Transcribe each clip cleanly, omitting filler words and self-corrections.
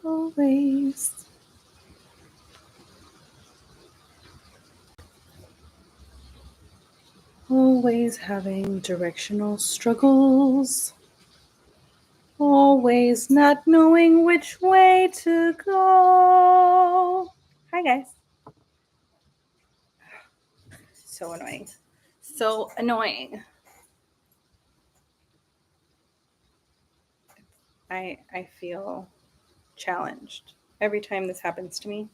Always. Always having directional struggles. Always not knowing which way to go. Hi, guys. So annoying. So annoying. I feel challenged every time this happens to me.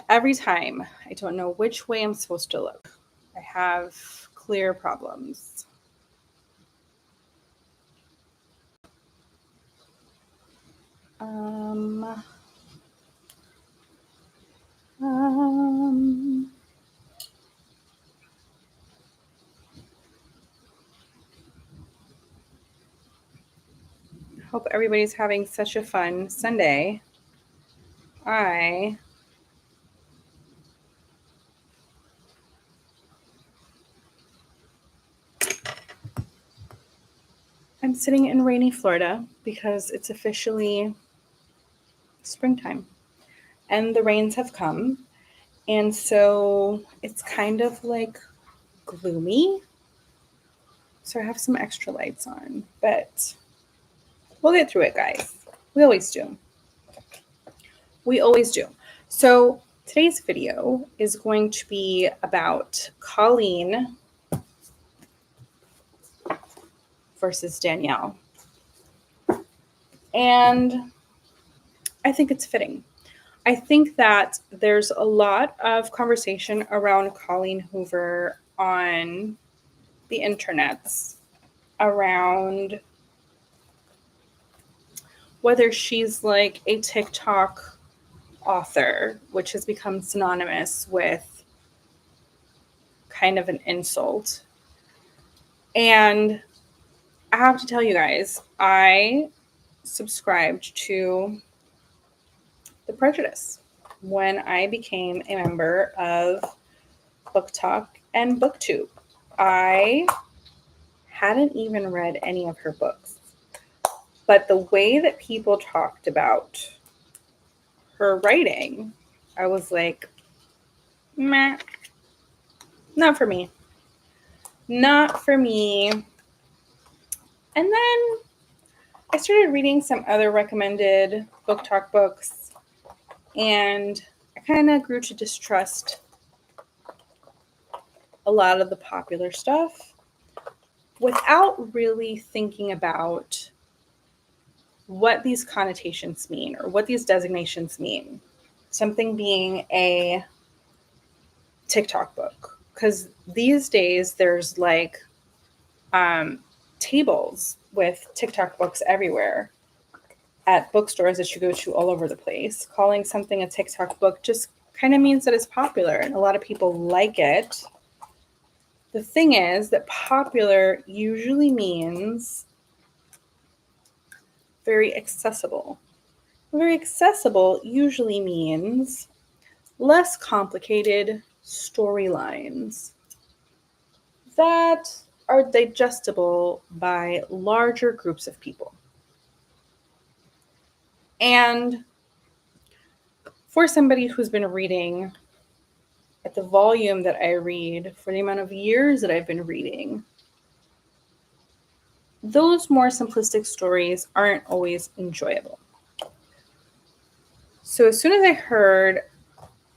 Every time I don't know which way I'm supposed to look. I have clear problems. Hope everybody's having such a fun Sunday. I'm sitting in rainy Florida because it's officially springtime and the rains have come. And so it's kind of like gloomy. So I have some extra lights on, but we'll get through it, guys. We always do. We always do. So today's video is going to be about Colleen versus Danielle. And I think it's fitting. I think that there's a lot of conversation around Colleen Hoover on the internets around whether she's like a TikTok author, which has become synonymous with kind of an insult. And I have to tell you guys, I subscribed to the prejudice when I became a member of BookTok and BookTube. I hadn't even read any of her books, but the way that people talked about her writing, I was like, meh, not for me. Not for me. And then I started reading some other recommended BookTok books, and I kind of grew to distrust a lot of the popular stuff without really thinking about what these connotations mean or what these designations mean. Something being a TikTok book. Because these days there's like tables with TikTok books everywhere at bookstores that you go to all over the place. Calling something a TikTok book just kind of means that it's popular and a lot of people like it. The thing is that popular usually means very accessible. Very accessible usually means less complicated storylines that are digestible by larger groups of people. And for somebody who's been reading at the volume that I read, for the amount of years that I've been reading, those more simplistic stories aren't always enjoyable. So as soon as I heard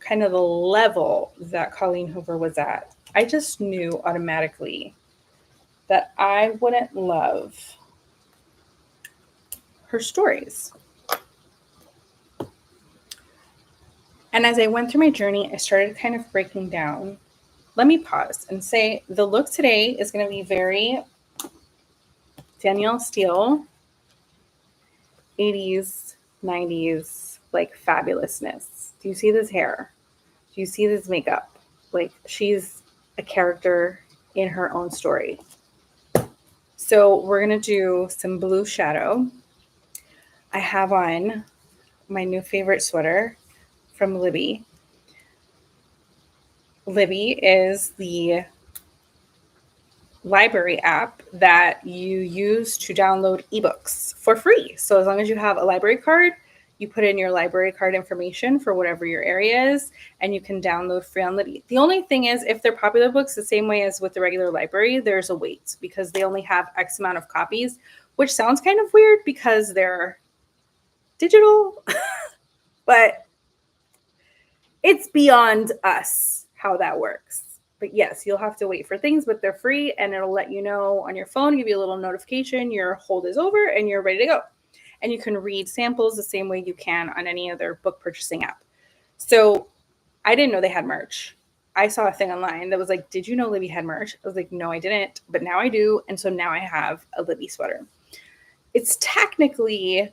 kind of the level that Colleen Hoover was at, I just knew automatically that I wouldn't love her stories. And as I went through my journey, I started kind of breaking down. Let me pause and say the look today is going to be very Danielle Steel, 80s, 90s, like fabulousness. Do you see this hair? Do you see this makeup? Like, she's a character in her own story. So we're going to do some blue shadow. I have on my new favorite sweater from Libby. Libby is the library app that you use to download ebooks for free. So as long as you have a library card, you put in your library card information for whatever your area is, and you can download free on Libby. The only thing is, if they're popular books, the same way as with the regular library, there's a wait because they only have X amount of copies, which sounds kind of weird because they're digital, but it's beyond us how that works. But yes, you'll have to wait for things, but they're free, and it'll let you know on your phone, give you a little notification, your hold is over and you're ready to go. And you can read samples the same way you can on any other book purchasing app. So I didn't know they had merch. I saw a thing online that was like, did you know Libby had merch? I was like, no, I didn't, but now I do. And so now I have a Libby sweater. It's technically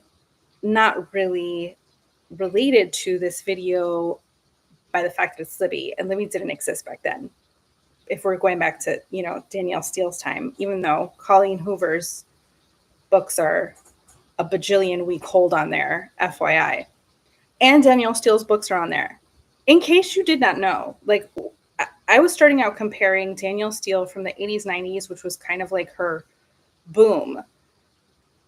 not really related to this video by the fact that it's Libby, and Libby didn't exist back then. If we're going back to, Danielle Steel's time, even though Colleen Hoover's books are a bajillion week hold on there, FYI. And Danielle Steel's books are on there. In case you did not know, like, I was starting out comparing Danielle Steel from the 80s, 90s, which was kind of like her boom.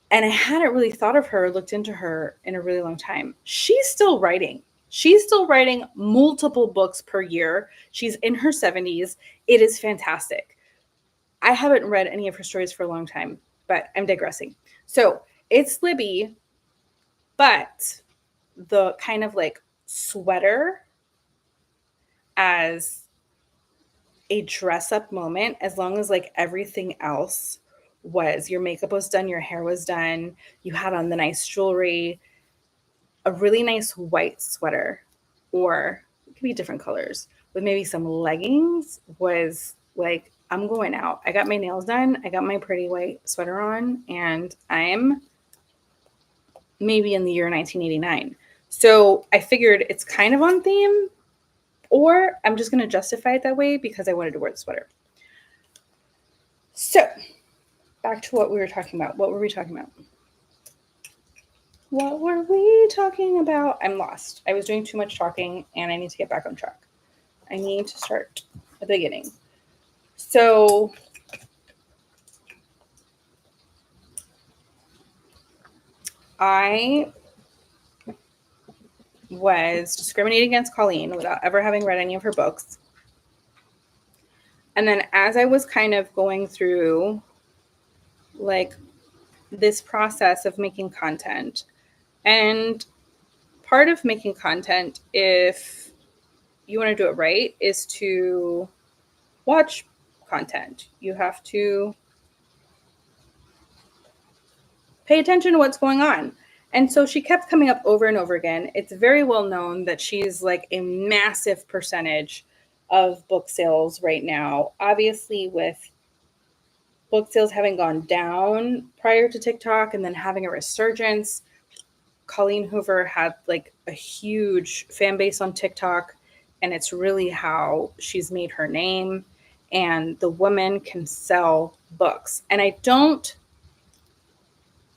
And I hadn't really thought of her, looked into her in a really long time. She's still writing. She's still writing multiple books per year. She's in her 70s. It is fantastic. I haven't read any of her stories for a long time, but I'm digressing. So it's Libby, but the kind of like sweater as a dress up moment, as long as like everything else was, your makeup was done, your hair was done, you had on the nice jewelry, a really nice white sweater, or it could be different colors with maybe some leggings, was like, I'm going out. I got my nails done. I got my pretty white sweater on, and I'm maybe in the year 1989. So I figured it's kind of on theme, or I'm just going to justify it that way because I wanted to wear the sweater. So back to what we were talking about. What were we talking about? What were we talking about? I'm lost. I was doing too much talking, and I need to get back on track. I need to start at the beginning. So I was discriminating against Colleen without ever having read any of her books. And then as I was kind of going through like this process of making content, and part of making content, if you want to do it right, is to watch content. You have to pay attention to what's going on. And so she kept coming up over and over again. It's very well known that she's like a massive percentage of book sales right now. Obviously, with book sales having gone down prior to TikTok and then having a resurgence, Colleen Hoover had like a huge fan base on TikTok, and it's really how she's made her name. And the woman can sell books. And I don't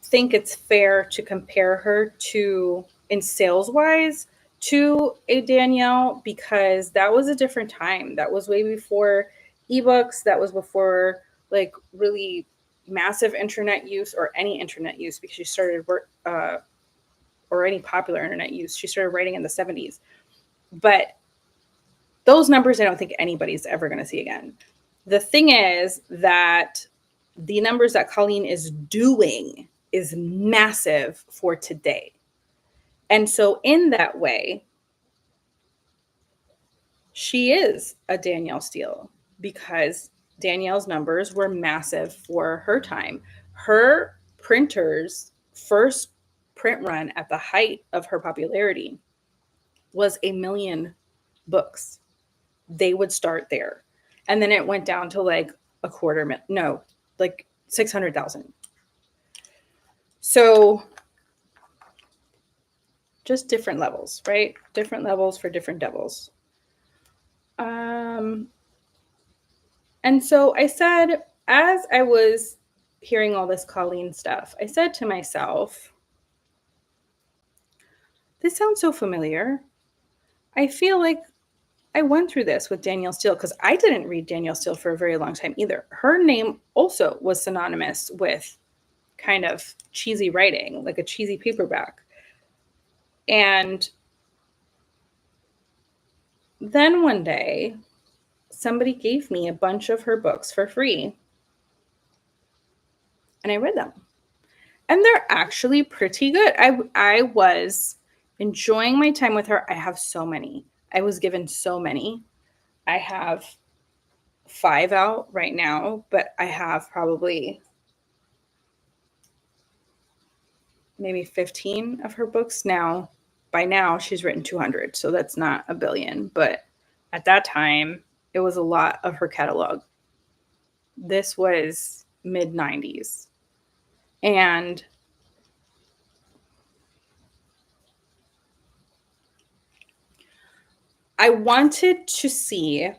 think it's fair to compare her to, in sales wise, to a Danielle, because that was a different time. That was way before ebooks. That was before like really massive internet use, or any internet use, because she started or any popular internet use. She started writing in the 70s. But those numbers, I don't think anybody's ever going to see again. The thing is that the numbers that Colleen is doing is massive for today. And so in that way, she is a Danielle Steel, because Danielle's numbers were massive for her time. Her printer's first print run at the height of her popularity was 1 million books. They would start there. And then it went down to like like 600,000. So just different levels, right? Different levels for different devils. And so I said, as I was hearing all this Colleen stuff, I said to myself, this sounds so familiar. I feel like I went through this with Danielle Steel because I didn't read Danielle Steel for a very long time either. Her name also was synonymous with kind of cheesy writing, like a cheesy paperback. And then one day, somebody gave me a bunch of her books for free. And I read them. And they're actually pretty good. I was enjoying my time with her. I have so many. I was given so many. I have 5 out right now, but I have probably maybe 15 of her books now. By now, she's written 200, so that's not a billion. But at that time, it was a lot of her catalog. This was mid 90s. And I wanted to see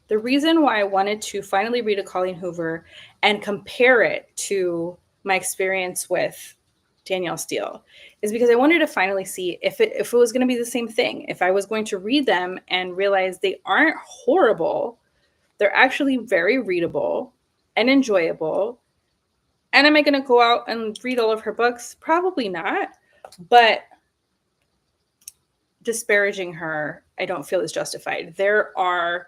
the reason why I wanted to finally read a Colleen Hoover and compare it to my experience with Danielle Steel is because I wanted to finally see if it was going to be the same thing. If I was going to read them and realize they aren't horrible, they're actually very readable and enjoyable. And am I going to go out and read all of her books? Probably not. But disparaging her, I don't feel is justified. There are,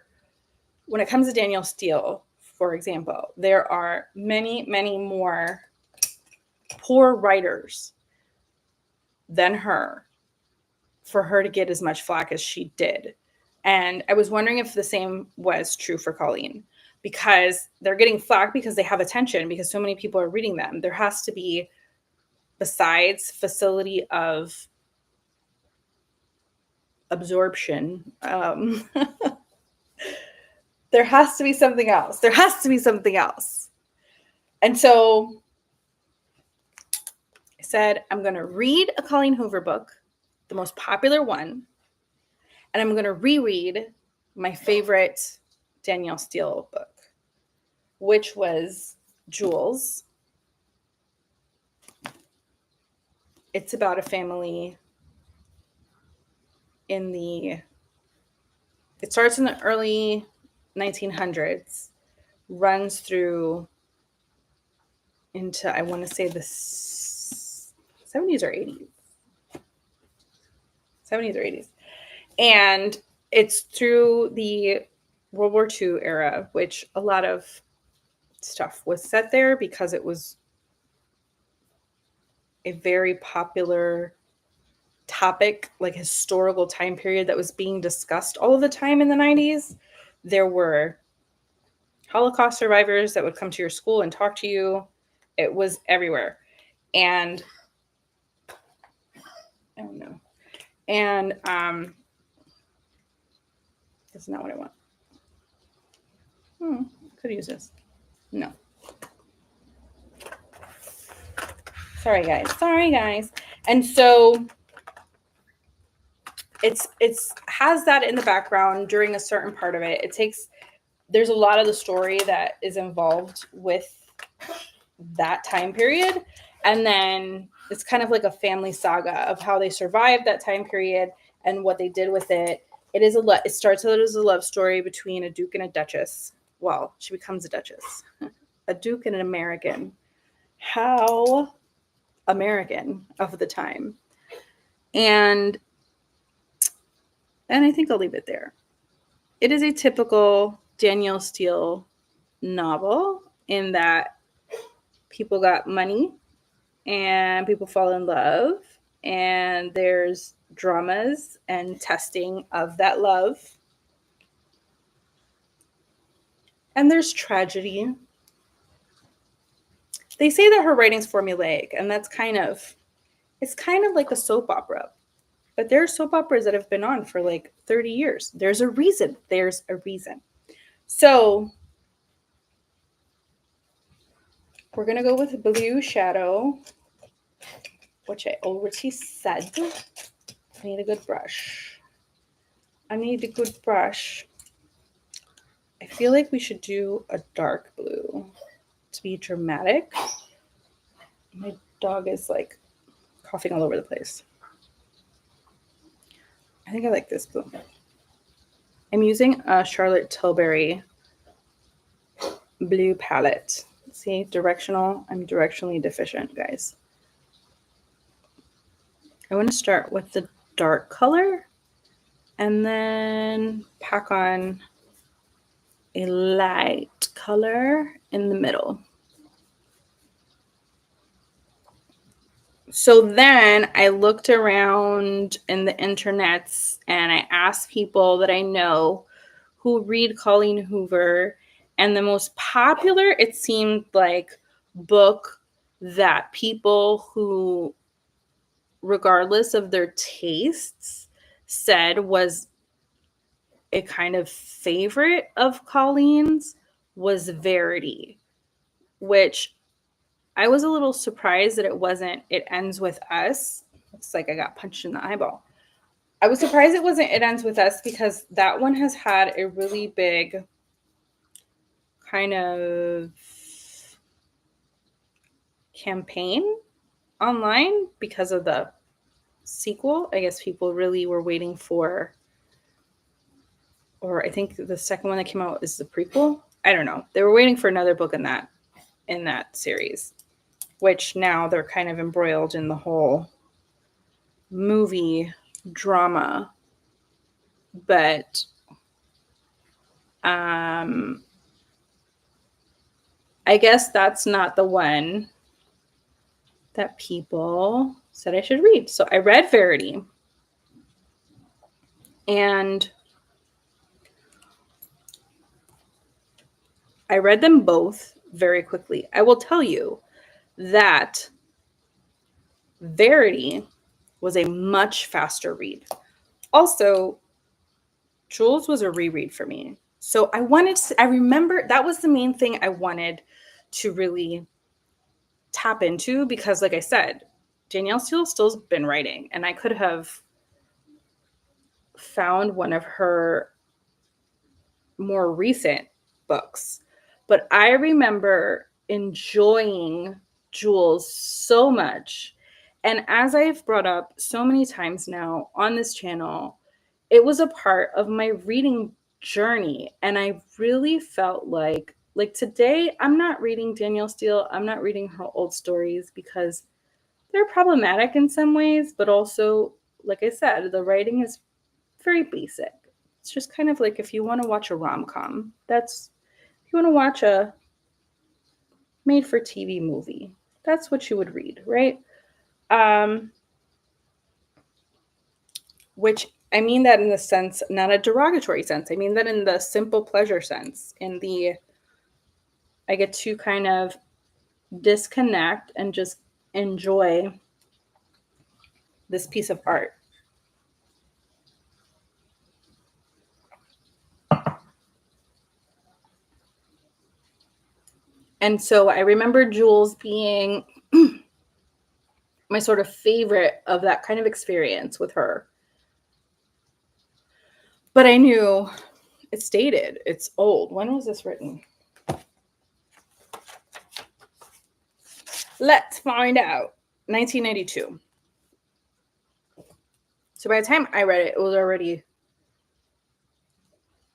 when it comes to Danielle Steel, for example, there are many, many more poor writers than her for her to get as much flack as she did. And I was wondering if the same was true for Colleen, because they're getting flack because they have attention, because so many people are reading them. There has to be, besides facility of absorption, there has to be something else. There has to be something else. And so I said, I'm going to read a Colleen Hoover book, the most popular one, and I'm going to reread my favorite Danielle Steel book, which was Jules. It's about a family it starts in the early 1900s, runs through into, I want to say, the 70s or 80s. 70s or 80s. And it's through the World War II era, which a lot of stuff was set there because it was a very popular topic, like historical time period that was being discussed all of the time in the 90s. There were Holocaust survivors that would come to your school and talk to you. It was everywhere. And I don't know. And that's not what I want. Could use this. No. Sorry guys. And so it's has that in the background during a certain part of it. There's a lot of the story that is involved with that time period. And then it's kind of like a family saga of how they survived that time period and what they did with it. It starts out as a love story between a duke and a duchess. Well, she becomes a duchess. A duke and an American. How American of the time. And I think I'll leave it there. It is a typical Danielle Steel novel in that people got money and people fall in love, and there's dramas and testing of that love. And there's tragedy. They say that her writing's formulaic, and it's kind of like a soap opera. But there are soap operas that have been on for like 30 years. There's a reason. So we're going to go with Blue Shadow, which I already said. I need a good brush. I feel like we should do a dark blue to be dramatic. My dog is like coughing all over the place. I think I like this blue. I'm using a Charlotte Tilbury blue palette. See, directional. I'm directionally deficient, guys. I want to start with the dark color and then pack on a light color in the middle. So then I looked around in the internets and I asked people that I know who read Colleen Hoover, and the most popular, it seemed like, book that people who, regardless of their tastes, said was a kind of favorite of Colleen's was Verity, which I was a little surprised that it wasn't It Ends With Us. Looks like I got punched in the eyeball. I was surprised it wasn't It Ends With Us because that one has had a really big kind of campaign online because of the sequel. I guess people really were waiting for, or I think the second one that came out is the prequel. I don't know. They were waiting for another book in that series, which now they're kind of embroiled in the whole movie drama. But I guess that's not the one that people said I should read. So I read Verity. And I read them both very quickly. I will tell you that Verity was a much faster read. Also, Jules was a reread for me. So I remember that was the main thing I wanted to really tap into because, like I said, Danielle Steel still's been writing, and I could have found one of her more recent books. But I remember enjoying Jules so much. And as I've brought up so many times now on this channel, it was a part of my reading journey. And I really felt like today, I'm not reading Danielle Steel. I'm not reading her old stories because they're problematic in some ways, but also, like I said, the writing is very basic. It's just kind of like if you want to watch a rom-com, if you want to watch a made-for-TV movie, that's what you would read, right? Which I mean that in the sense, not a derogatory sense. I mean that in the simple pleasure sense, I get to kind of disconnect and just enjoy this piece of art. And so I remember Jules being my sort of favorite of that kind of experience with her. But I knew it's dated. It's old. When was this written? Let's find out. 1992. So by the time I read it, it was already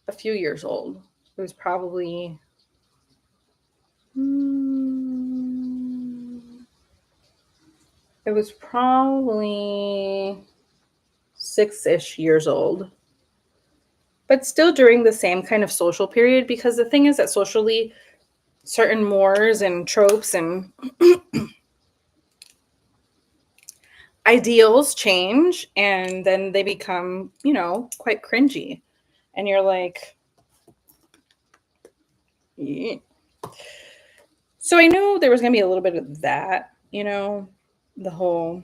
a few years old. It was probably It was probably 6-ish years old, but still during the same kind of social period, because the thing is that socially, certain mores and tropes and ideals change, and then they become, quite cringy. And you're like, yeah. So I knew there was going to be a little bit of that, the whole,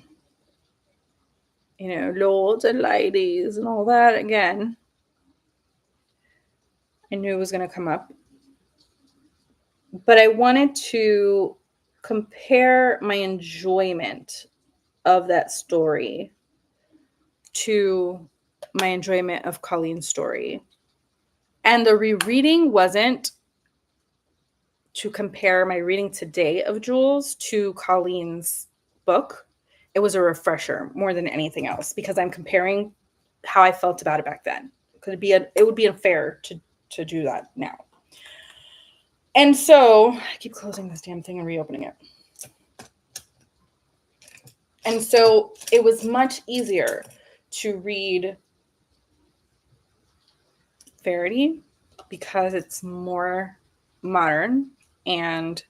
lords and ladies and all that. Again, I knew it was going to come up. But I wanted to compare my enjoyment of that story to my enjoyment of Colleen's story. And the rereading wasn't to compare my reading today of Jules to Colleen's book. It was a refresher more than anything else, because I'm comparing how I felt about it back then. it would be unfair to do that now. And so I keep closing this damn thing and reopening it. And so it was much easier to read Verity because it's more modern and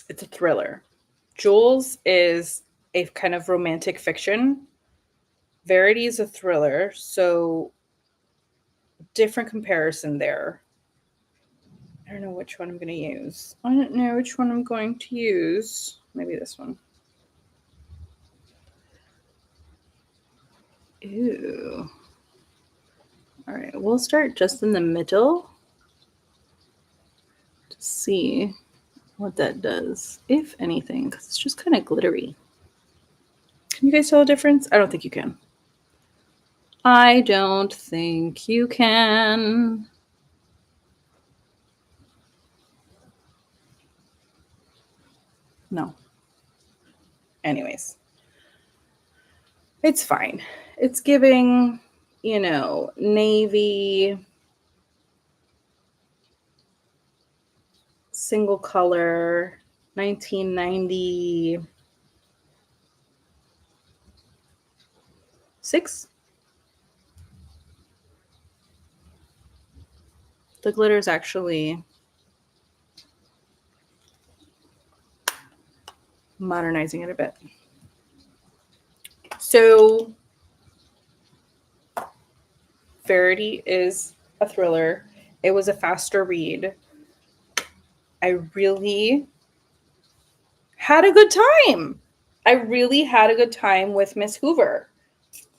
it's a thriller. Jules is a kind of romantic fiction. Verity is a thriller, so different comparison there. I don't know which one I'm going to use. I don't know which one I'm going to use. Maybe this one. Ew. All right, we'll start just in the middle to see what that does, if anything, because it's just kind of glittery. Can you guys tell the difference? I don't think you can. I don't think you can. No. Anyways, it's fine. It's giving, navy, single color, 1996. The glitter is actually modernizing it a bit. So Verity is a thriller. It was a faster read. I really had a good time. I really had a good time with Miss Hoover.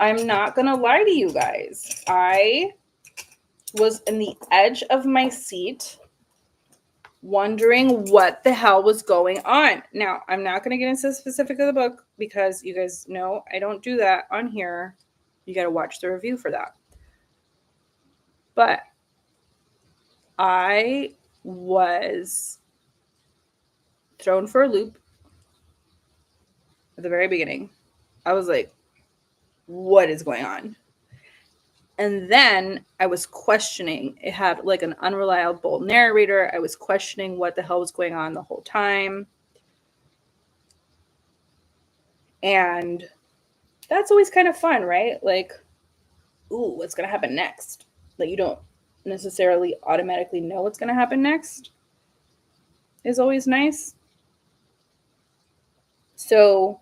I'm not going to lie to you guys. I was in the edge of my seat wondering what the hell was going on. Now, I'm not going to get into the specific of the book because you guys know I don't do that on here. You got to watch the review for that. But I was thrown for a loop at the very beginning. I was like, what is going on? And then I was questioning. It had like an unreliable narrator. I was questioning what the hell was going on the whole time. And that's always kind of fun, right? Like, ooh, what's going to happen next? Like, you don't necessarily automatically know what's going to happen next is always nice. So,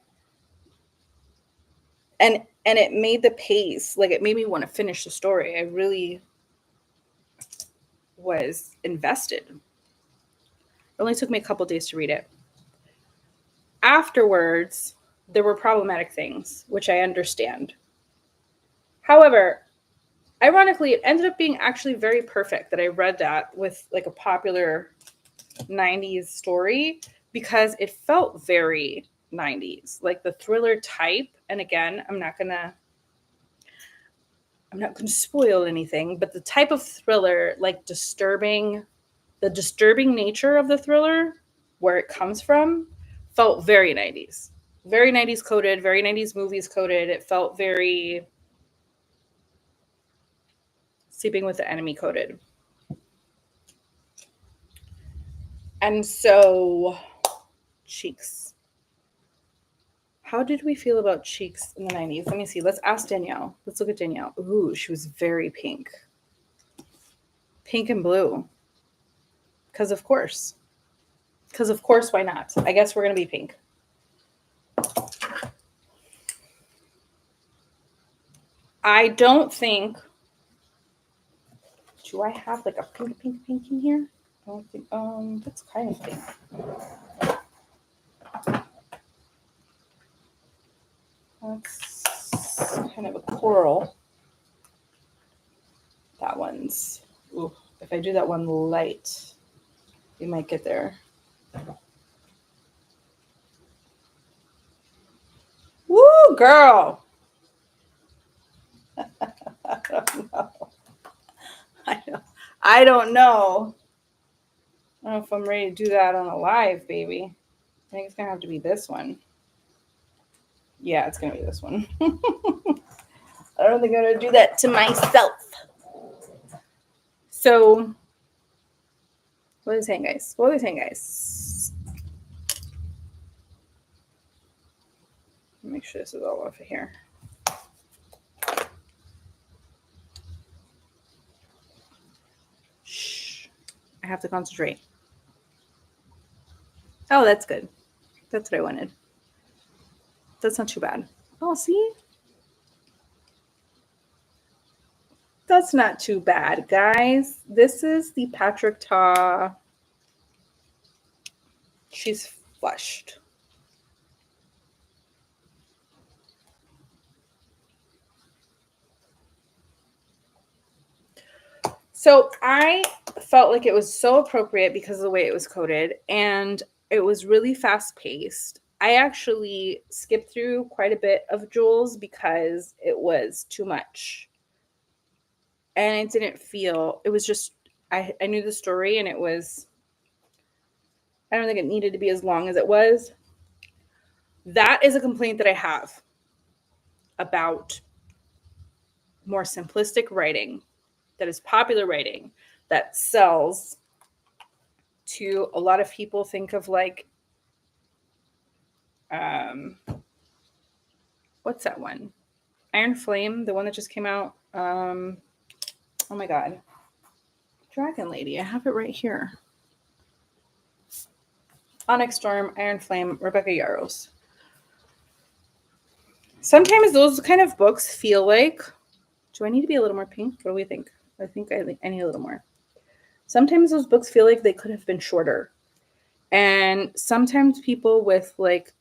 and it made the pace, like it made me want to finish the story. I really was invested. It only took me a couple days to read it. Afterwards, there were problematic things, which I understand. However, ironically, it ended up being actually very perfect that I read that with like a popular 90s story because it felt very 90s, like the thriller type. And again, I'm not gonna spoil anything, but the type of thriller, like the disturbing nature of the thriller, where it comes from, felt very 90s. Very 90s coded, very 90s movies coded. It felt very Sleeping with the Enemy coded. And so, Cheeks. How did we feel about Cheeks in the 90s? Let me see. Let's ask Danielle. Let's look at Danielle. Ooh, she was very pink. Pink and blue. Because of course. Why not? I guess we're going to be pink. I don't think... Do I have like a pink in here? I don't think... that's kind of pink. That's kind of a coral. That one's... Ooh, if I do that one light, we might get there. Woo, girl! I don't know. I don't know if I'm ready to do that on a live, baby. I think it's going to have to be this one. Yeah, it's going to be this one. I don't think I'm going to do that to myself. So, what are they saying, guys? Make sure this is all off of here. Shh. I have to concentrate. Oh, that's good. That's what I wanted. That's not too bad. Oh, see? That's not too bad, guys. This is the Patrick Ta. She's flushed. So I felt like it was so appropriate because of the way it was coded, and it was really fast paced. I actually skipped through quite a bit of Jules because it was too much. And it didn't feel, it was just, I knew the story, and it was, I don't think it needed to be as long as it was. That is a complaint that I have about more simplistic writing that is popular writing that sells to a lot of people. Think of like, what's that one? Iron Flame, the one that just came out. Oh my God. Dragon Lady. I have it right here. Onyx Storm, Iron Flame, Rebecca Yarros. Sometimes those kind of books feel like, do I need to be a little more pink? What do we think? I think I need a little more. Sometimes those books feel like they could have been shorter. And sometimes people with like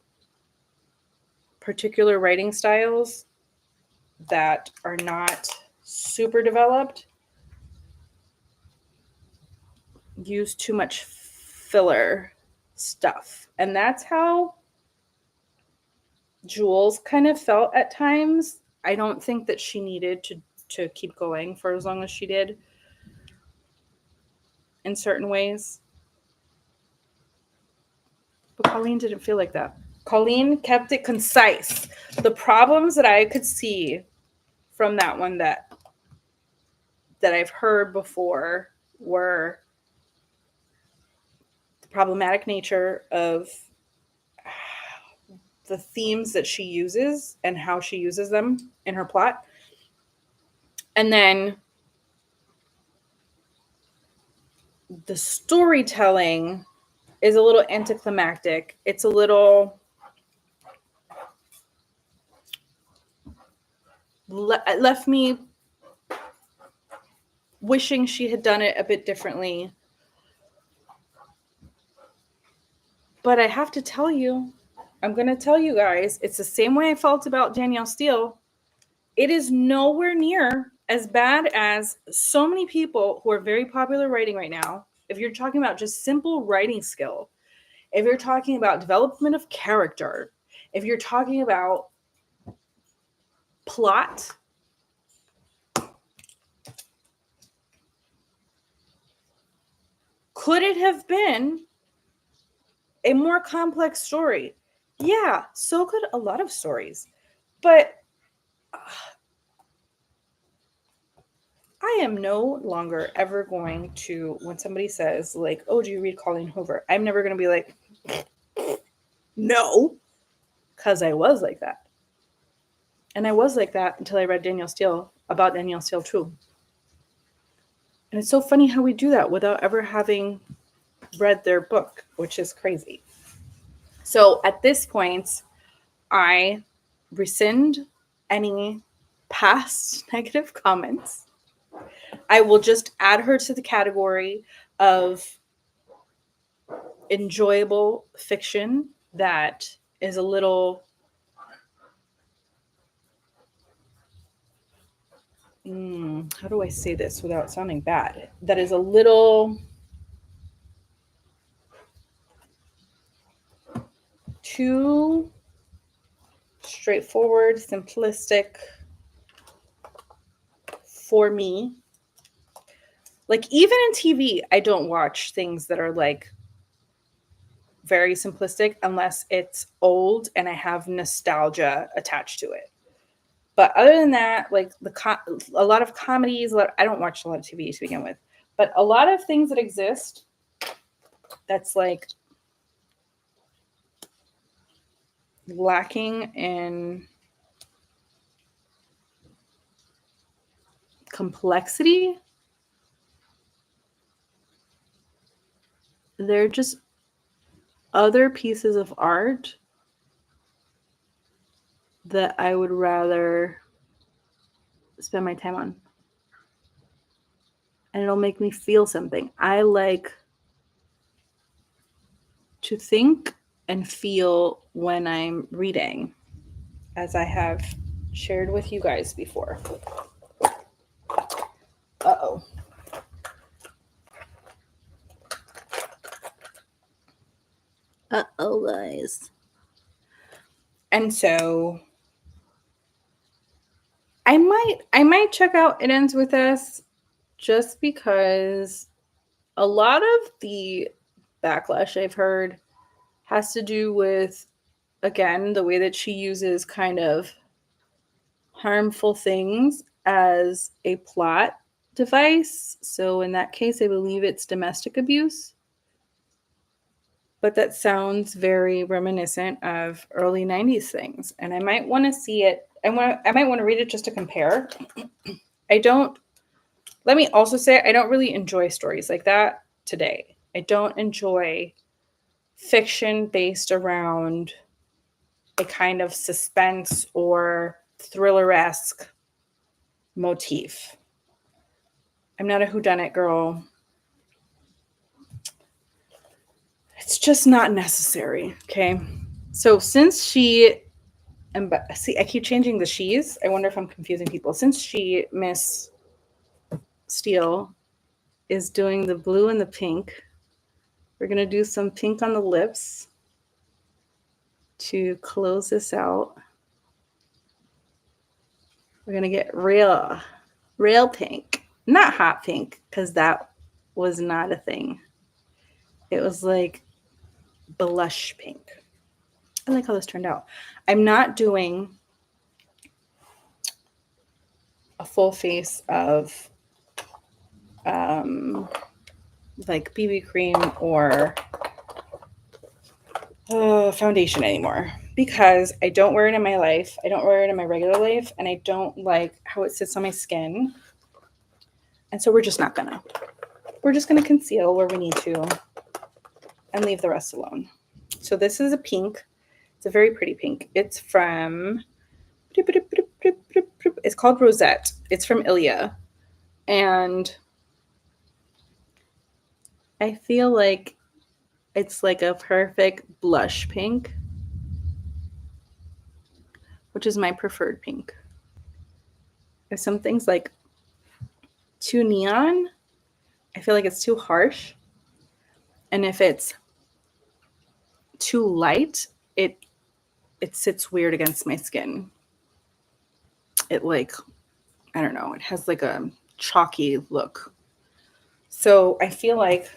particular writing styles that are not super developed use too much filler stuff. And that's how Jules kind of felt at times. I don't think that she needed to keep going for as long as she did in certain ways. But Colleen didn't feel like that. Colleen kept it concise. The problems that I could see from that one that I've heard before were the problematic nature of the themes that she uses and how she uses them in her plot. And then the storytelling is a little anticlimactic. It's a little left me wishing she had done it a bit differently. But I have to tell you, I'm going to tell you guys, it's the same way I felt about Danielle Steel. It is nowhere near as bad as so many people who are very popular writing right now. If you're talking about just simple writing skill, if you're talking about development of character, if you're talking about plot, could it have been a more complex story? Yeah, so could a lot of stories. But I am no longer ever going to, when somebody says like, oh, do you read Colleen Hoover? I'm never going to be like, no, because I was like that. And I was like that until I read Danielle Steel, about Danielle Steel too. And it's so funny how we do that without ever having read their book, which is crazy. So at this point, I rescind any past negative comments. I will just add her to the category of enjoyable fiction that is a little how do I say this without sounding bad? That is a little too straightforward, simplistic for me. Like even in TV, I don't watch things that are like very simplistic unless it's old and I have nostalgia attached to it. But other than that, like a lot of comedies, I don't watch a lot of TV to begin with, but a lot of things that exist that's like lacking in complexity, they're just other pieces of art that I would rather spend my time on. And it'll make me feel something. I like to think and feel when I'm reading, as I have shared with you guys before. Uh-oh. Uh-oh, guys. And so I might check out It Ends With Us just because a lot of the backlash I've heard has to do with, again, the way that she uses kind of harmful things as a plot device. So in that case, I believe it's domestic abuse. But that sounds very reminiscent of early 90s things. And I might want to see it. I might want to read it just to compare. Let me also say, I don't really enjoy stories like that today. I don't enjoy fiction based around a kind of suspense or thriller-esque motif. I'm not a whodunit girl. It's just not necessary, okay? So since see, I keep changing the she's. I wonder if I'm confusing people. Since Miss Steel, is doing the blue and the pink, we're going to do some pink on the lips to close this out. We're going to get real pink. Not hot pink, because that was not a thing. It was like blush pink. I like how this turned out. I'm not doing a full face of like BB cream or foundation anymore because I don't wear it in my life. I don't wear it in my regular life, and I don't like how it sits on my skin. And so we're just gonna conceal where we need to and leave the rest alone. So this is a pink. It's a very pretty pink. It's from, it's called Rosette. It's from Ilia. And I feel like it's like a perfect blush pink, which is my preferred pink. If something's like too neon, I feel like it's too harsh. And if it's too light, it sits weird against my skin. It like, I don't know, it has like a chalky look. So I feel like,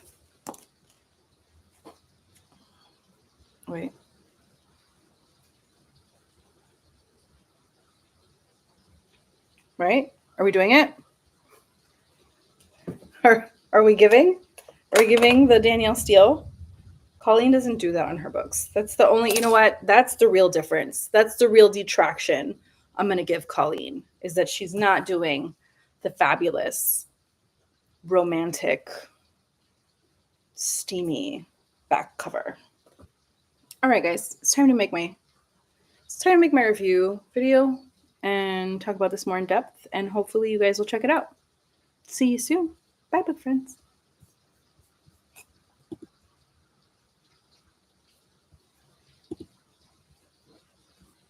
wait. Right? Are we doing it? Are we giving? Are we giving the Danielle Steel? Colleen doesn't do that on her books. That's the only, you know what? That's the real difference. That's the real detraction I'm going to give Colleen, is that she's not doing the fabulous, romantic, steamy back cover. All right, guys, it's time to make my review video and talk about this more in depth, and hopefully you guys will check it out. See you soon. Bye, book friends.